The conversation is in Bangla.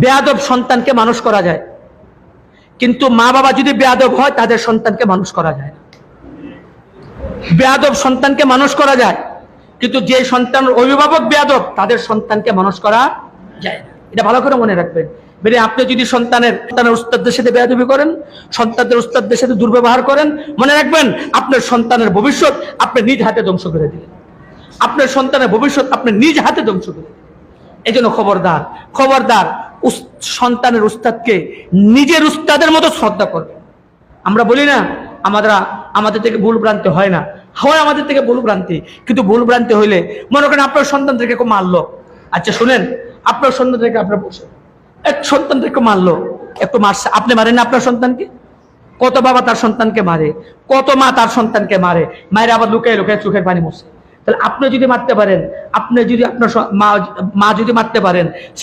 বেয়াদব সন্তানকে মানুষ করা যায়, কিন্তু মা বাবা যদি বেয়াদব হয় তাদের সন্তানকে মানুষ করা যায় না। বেয়াদব সন্তানকে মানুষ করা যায়, কিন্তু যে সন্তানের অভিভাবক বেয়াদব তাদের সন্তানকে মানুষ করা যায় না। এটা ভালো করে মনে রাখবেন। বেরে আপনি যদি সন্তানের উস্তাদদের সাথে বেয়াদবি করেন, সন্তানদের উস্তাদদের সাথে দুর্ব্যবহার করেন, মনে রাখবেন আপনার সন্তানের ভবিষ্যৎ আপনি নিজ হাতে ধ্বংস করে দিলেন। আপনার সন্তানের ভবিষ্যৎ আপনি নিজ হাতে ধ্বংস করে দিলেন। এই জন্য খবরদার, খবরদার, সন্তানের উস্তাদকে নিজের উস্তাদের মতো শ্রদ্ধা করবে। আমরা বলি না আমাদের থেকে ভুল ভ্রান্তি হয় না, হয় আমাদের থেকে ভুল ভ্রান্তি, কিন্তু ভুল ভ্রান্তি হইলে মনে করেন আপনার সন্তানদেরকে কেউ মারলো, আচ্ছা শুনেন, আপনার সন্তানদেরকে আপনার বসে এক সন্তানদেরকে মারলো, একটু মারছে, আপনি মারেন না আপনার সন্তানকে? কত বাবা তার সন্তানকে মারে, কত মা তার সন্তানকে মারে, মায়ের আবার লুকায় লুকায় চোখের পানি মোছে। তাহলে আপনি যদি মারতে পারেন, আপনি যদি আপনার মা যদি মারতে পারেন,